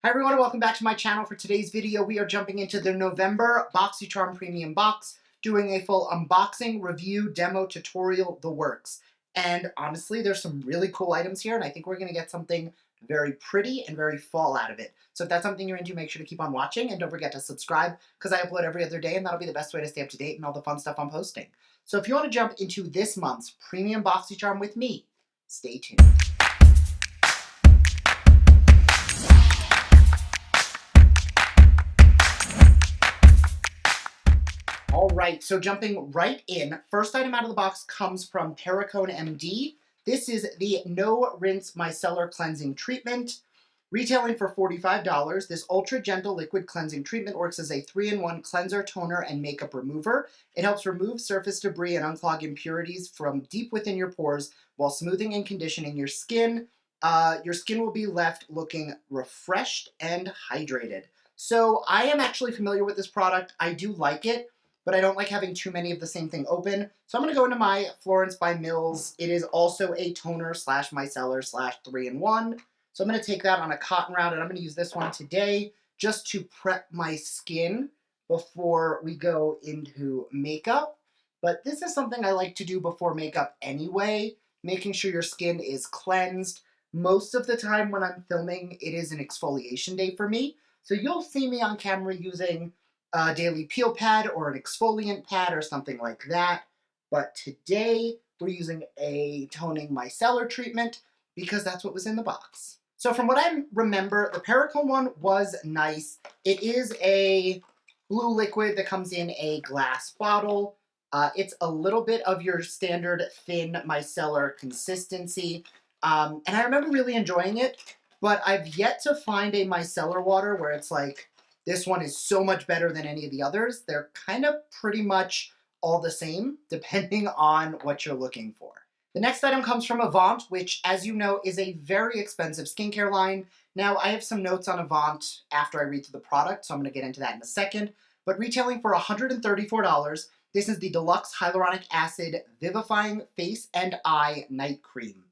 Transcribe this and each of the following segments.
Hi everyone and welcome back to my channel. For today's video, we are jumping into the November Boxycharm Premium Box, doing a full unboxing, review, demo, tutorial, the works. And honestly, there's some really cool items here, and I think we're going to get something very pretty and very fall out of it. So if that's something you're into, make sure to keep on watching, and don't forget to subscribe, because I upload every other day, and that'll be the best way to stay up to date and all the fun stuff I'm posting. So if you want to jump into this month's Premium Boxycharm with me, stay tuned. All right, so jumping right in, first item out of the box comes from Perricone MD. This is the No Rinse Micellar Cleansing Treatment. Retailing for $45, this ultra gentle liquid cleansing treatment works as a 3-in-1 cleanser, toner, and makeup remover. It helps remove surface debris and unclog impurities from deep within your pores while smoothing and conditioning your skin. Your skin will be left looking refreshed and hydrated. So I am actually familiar with this product. I do like it, but I don't like having too many of the same thing open. So I'm going to go into my Florence by Mills. It is also a toner slash micellar slash 3-in-1. So I'm going to take that on a cotton round, and I'm going to use this one today just to prep my skin before we go into makeup. But this is something I like to do before makeup anyway, making sure your skin is cleansed. Most of the time when I'm filming, it is an exfoliation day for me. So you'll see me on camera using a daily peel pad or an exfoliant pad or something like that. But today we're using a toning micellar treatment because that's what was in the box. So from what I remember, the Perricone one was nice. It is a blue liquid that comes in a glass bottle. It's a little bit of your standard thin micellar consistency. And I remember really enjoying it, but I've yet to find a micellar water where it's like, this one is so much better than any of the others. They're kind of pretty much all the same, depending on what you're looking for. The next item comes from Avant, which, as you know, is a very expensive skincare line. Now, I have some notes on Avant after I read through the product, so I'm going to get into that in a second. But retailing for $134, this is the Deluxe Hyaluronic Acid Vivifying Face and Eye Night Cream.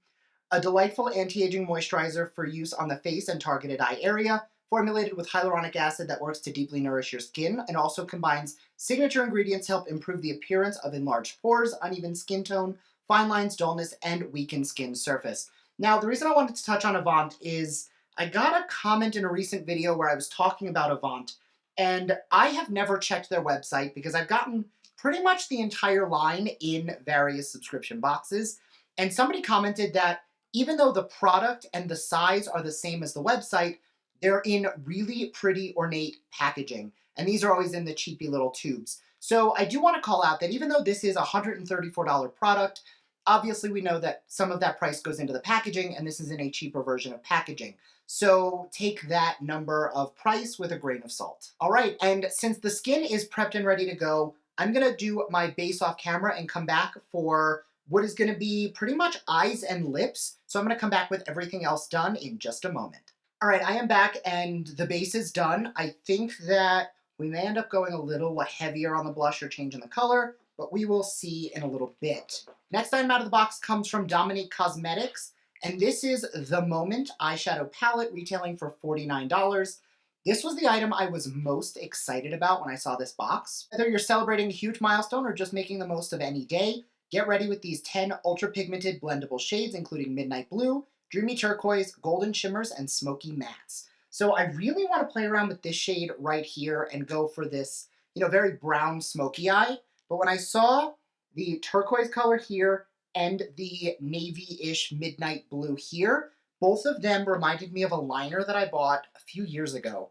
A delightful anti-aging moisturizer for use on the face and targeted eye area, formulated with hyaluronic acid that works to deeply nourish your skin and also combines signature ingredients to help improve the appearance of enlarged pores, uneven skin tone, fine lines, dullness, and weakened skin surface. Now, the reason I wanted to touch on Avant is I got a comment in a recent video where I was talking about Avant, and I have never checked their website because I've gotten pretty much the entire line in various subscription boxes, and somebody commented that even though the product and the size are the same as the website, they're in really pretty ornate packaging, and these are always in the cheapy little tubes. So I do want to call out that even though this is a $134 product, obviously we know that some of that price goes into the packaging, and this is in a cheaper version of packaging. So take that number of price with a grain of salt. All right, and since the skin is prepped and ready to go, I'm gonna do my base off camera and come back for what is gonna be pretty much eyes and lips. So I'm gonna come back with everything else done in just a moment. All right, I am back and the base is done. I think that we may end up going a little heavier on the blush or changing the color, but we will see in a little bit. Next item out of the box comes from Dominique Cosmetics, and this is The Moment Eyeshadow Palette, retailing for $49. This was the item I was most excited about when I saw this box. Whether you're celebrating a huge milestone or just making the most of any day, get ready with these 10 ultra pigmented blendable shades, including Midnight Blue, Dreamy Turquoise, Golden Shimmers, and Smoky Mattes. So I really want to play around with this shade right here and go for this, very brown smoky eye. But when I saw the turquoise color here and the navy-ish midnight blue here, both of them reminded me of a liner that I bought a few years ago.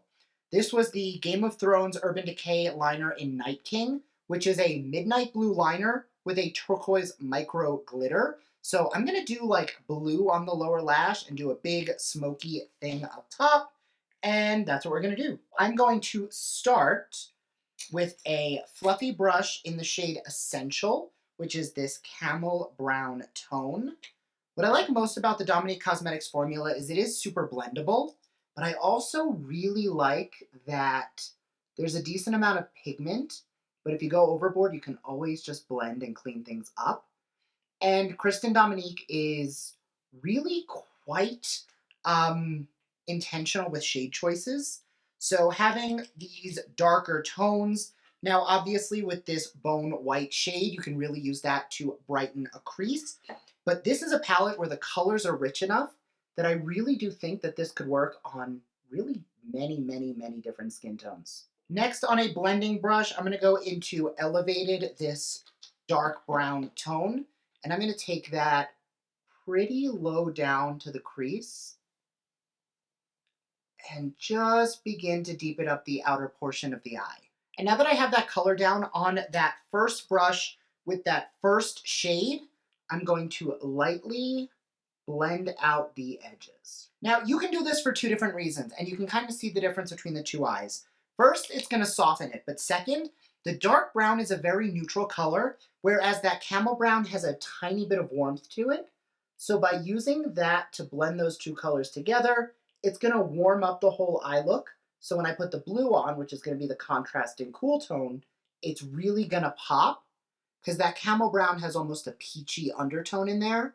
This was the Game of Thrones Urban Decay liner in Night King, which is a midnight blue liner with a turquoise micro glitter. So I'm going to do like blue on the lower lash and do a big smoky thing up top. And that's what we're going to do. I'm going to start with a fluffy brush in the shade Essential, which is this camel brown tone. What I like most about the Dominique Cosmetics formula is it is super blendable, but I also really like that there's a decent amount of pigment, but if you go overboard, you can always just blend and clean things up. And Kristen Dominique is really quite intentional with shade choices. So having these darker tones, now obviously with this bone white shade, you can really use that to brighten a crease. But this is a palette where the colors are rich enough that I really do think that this could work on really many, many, many different skin tones. Next, on a blending brush, I'm going to go into Elevated, this dark brown tone, and I'm going to take that pretty low down to the crease and just begin to deepen up the outer portion of the eye. And now that I have that color down on that first brush with that first shade, I'm going to lightly blend out the edges. Now, you can do this for two different reasons, and you can kind of see the difference between the two eyes. First, it's going to soften it, but second, the dark brown is a very neutral color, whereas that camel brown has a tiny bit of warmth to it. So by using that to blend those two colors together, it's going to warm up the whole eye look. So when I put the blue on, which is going to be the contrasting cool tone, it's really going to pop because that camel brown has almost a peachy undertone in there.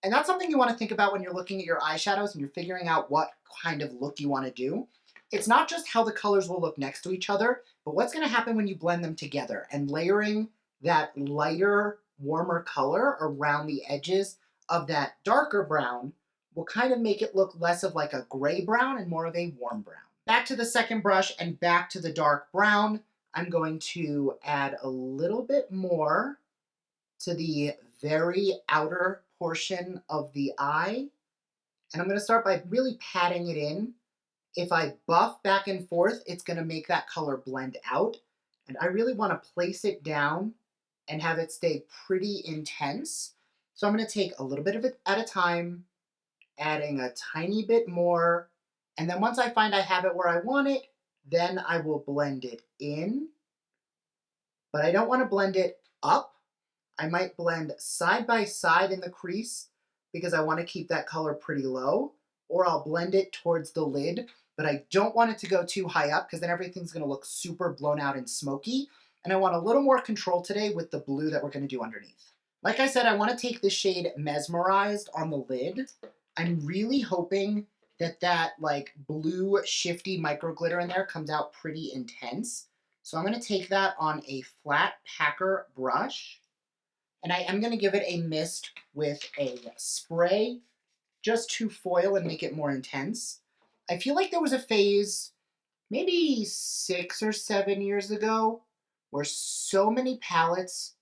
And that's something you want to think about when you're looking at your eyeshadows and you're figuring out what kind of look you want to do. It's not just how the colors will look next to each other, but what's going to happen when you blend them together, and layering that lighter, warmer color around the edges of that darker brown will kind of make it look less of like a gray brown and more of a warm brown. Back to the second brush and back to the dark brown, I'm going to add a little bit more to the very outer portion of the eye. And I'm going to start by really patting it in. If I buff back and forth, it's going to make that color blend out. And I really want to place it down and have it stay pretty intense. So I'm going to take a little bit of it at a time, adding a tiny bit more. And then once I find I have it where I want it, then I will blend it in. But I don't want to blend it up. I might blend side by side in the crease because I want to keep that color pretty low, or I'll blend it towards the lid, but I don't want it to go too high up because then everything's going to look super blown out and smoky. And I want a little more control today with the blue that we're going to do underneath. Like I said, I want to take the shade Mesmerized on the lid. I'm really hoping that that like blue shifty micro glitter in there comes out pretty intense. So I'm going to take that on a flat packer brush. And I am going to give it a mist with a spray just to foil and make it more intense. I feel like there was a phase maybe 6 or 7 years ago where so many palettes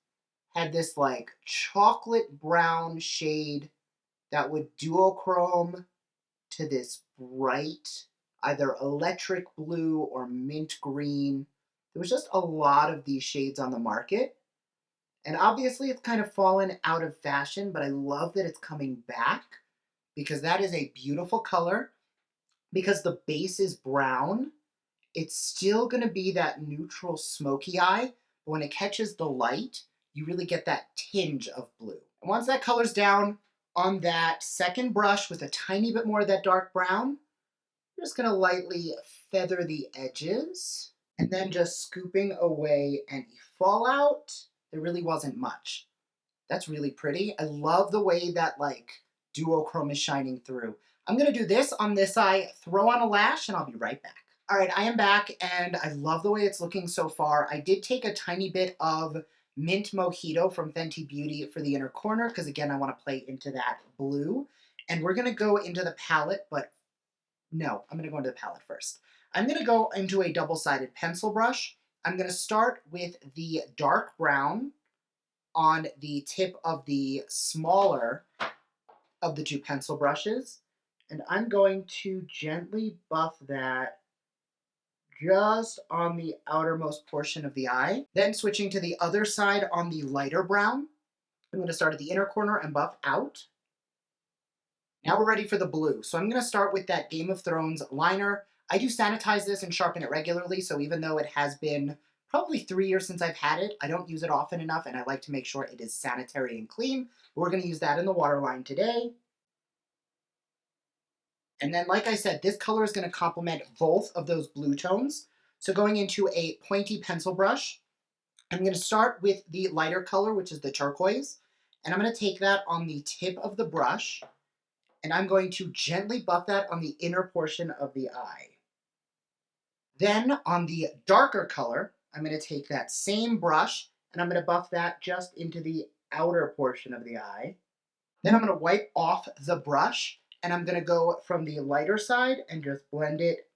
had this like chocolate brown shade that would duochrome to this bright, either electric blue or mint green. There was just a lot of these shades on the market. And obviously it's kind of fallen out of fashion, but I love that it's coming back because that is a beautiful color. Because the base is brown, it's still going to be that neutral smoky eye, but when it catches the light, you really get that tinge of blue. And once that color's down on that second brush with a tiny bit more of that dark brown, I'm just going to lightly feather the edges and then just scooping away any fallout. There really wasn't much. That's really pretty. I love the way that like duochrome is shining through. I'm going to do this on this eye, throw on a lash, and I'll be right back. All right, I am back, and I love the way it's looking so far. I did take a tiny bit of Mint Mojito from Fenty Beauty for the inner corner, because again, I want to play into that blue. And we're going to go into the palette, but no, I'm going to go into the palette first. I'm going to go into a double-sided pencil brush. I'm going to start with the dark brown on the tip of the smaller of the two pencil brushes. And I'm going to gently buff that just on the outermost portion of the eye. Then switching to the other side on the lighter brown. I'm going to start at the inner corner and buff out. Now we're ready for the blue. So I'm going to start with that Game of Thrones liner. I do sanitize this and sharpen it regularly, so even though it has been probably 3 years since I've had it, I don't use it often enough, and I like to make sure it is sanitary and clean. We're going to use that in the waterline today. And then, like I said, this color is going to complement both of those blue tones. So going into a pointy pencil brush, I'm going to start with the lighter color, which is the turquoise. And I'm going to take that on the tip of the brush And I'm going to gently buff that on the inner portion of the eye. Then on the darker color, I'm going to take that same brush and I'm going to buff that just into the outer portion of the eye. Then I'm going to wipe off the brush and I'm going to go from the lighter side and just blend it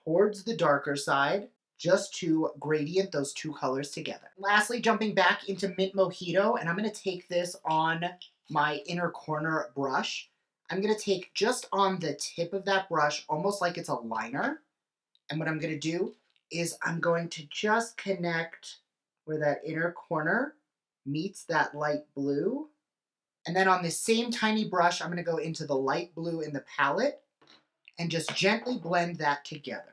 towards the darker side just to gradient those two colors together. Lastly, jumping back into Mint Mojito, and I'm going to take this on my inner corner brush. I'm going to take just on the tip of that brush, almost like it's a liner. And what I'm going to do is I'm going to just connect where that inner corner meets that light blue. And then on this same tiny brush, I'm going to go into the light blue in the palette and just gently blend that together.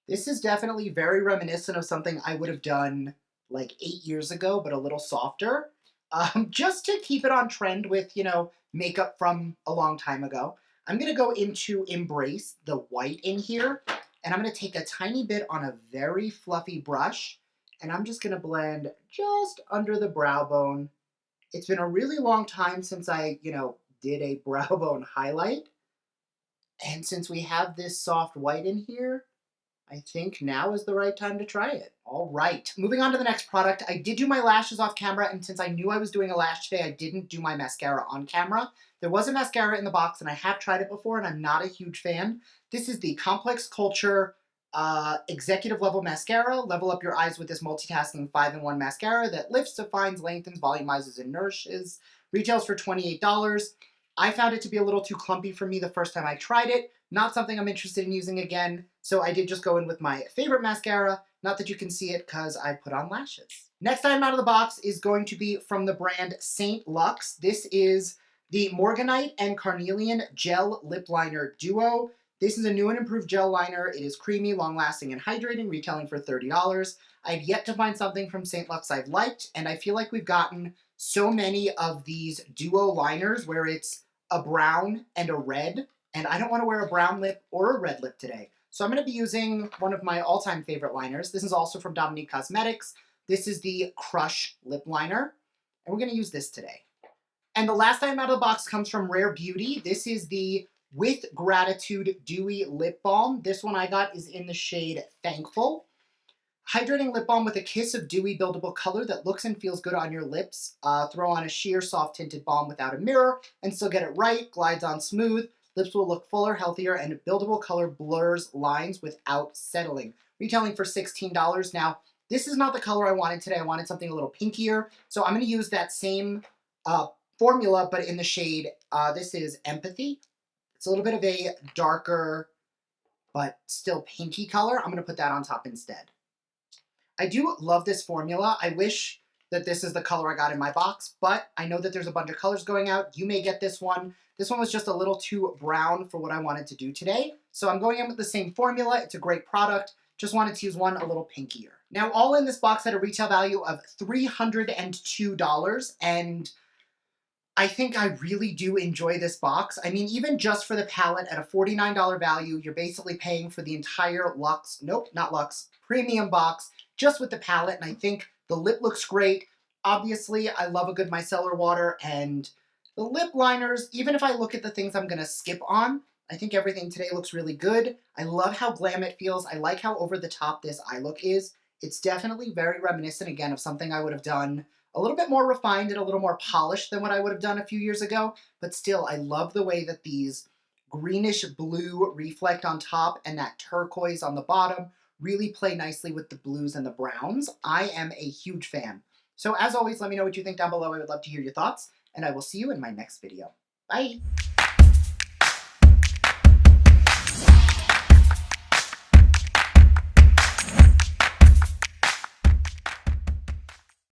This is definitely very reminiscent of something I would have done like 8 years ago, but a little softer. Just to keep it on trend with, makeup from a long time ago. I'm going to go into Embrace, the white in here, and I'm going to take a tiny bit on a very fluffy brush, and I'm just going to blend just under the brow bone. It's been a really long time since I, did a brow bone highlight, and since we have this soft white in here, I think now is the right time to try it. All right, moving on to the next product. I did do my lashes off camera, and since I knew I was doing a lash today, I didn't do my mascara on camera. There was a mascara in the box, and I have tried it before, and I'm not a huge fan. This is the Complex Culture Executive Level Mascara. Level up your eyes with this multitasking 5-in-1 mascara that lifts, defines, lengthens, volumizes, and nourishes. Retails for $28. I found it to be a little too clumpy for me the first time I tried it. Not something I'm interested in using again, so I did just go in with my favorite mascara. Not that you can see it because I put on lashes. Next item out of the box is going to be from the brand Saint Luxe. This is the Morganite and Carnelian Gel Lip Liner Duo. This is a new and improved gel liner. It is creamy, long-lasting, and hydrating, retailing for $30. I've yet to find something from Saint Luxe I've liked, and I feel like we've gotten so many of these duo liners where it's a brown and a red, and I don't want to wear a brown lip or a red lip today. So I'm going to be using one of my all-time favorite liners. This is also from Dominique Cosmetics. This is the Crush Lip Liner, and we're going to use this today. And the last item out of the box comes from Rare Beauty. This is the With Gratitude Dewy Lip Balm. This one I got is in the shade Thankful. Hydrating lip balm with a kiss of dewy buildable color that looks and feels good on your lips. Throw on a sheer soft tinted balm without a mirror and still get it right. Glides on smooth. Lips will look fuller, healthier, and buildable color blurs lines without settling. Retailing for $16. Now, this is not the color I wanted today. I wanted something a little pinkier. So I'm going to use that same formula, but in the shade, this is Empathy. It's a little bit of a darker, but still pinky color. I'm going to put that on top instead. I do love this formula. I wish that this is the color I got in my box, but I know that there's a bunch of colors going out. You may get this one. This one was just a little too brown for what I wanted to do today. So I'm going in with the same formula. It's a great product. Just wanted to use one a little pinkier. Now, all in this box had a retail value of $302, and I think I really do enjoy this box. I mean, even just for the palette at a $49 value, you're basically paying for the entire Luxe, nope, not Luxe, premium box, just with the palette, and I think the lip looks great. Obviously, I love a good micellar water, and the lip liners, even if I look at the things I'm going to skip on, I think everything today looks really good. I love how glam it feels. I like how over the top this eye look is. It's definitely very reminiscent, again, of something I would have done a little bit more refined and a little more polished than what I would have done a few years ago. But still, I love the way that these greenish blue reflect on top and that turquoise on the bottom really play nicely with the blues and the browns. I am a huge fan. So as always, let me know what you think down below. I would love to hear your thoughts, and I will see you in my next video. Bye!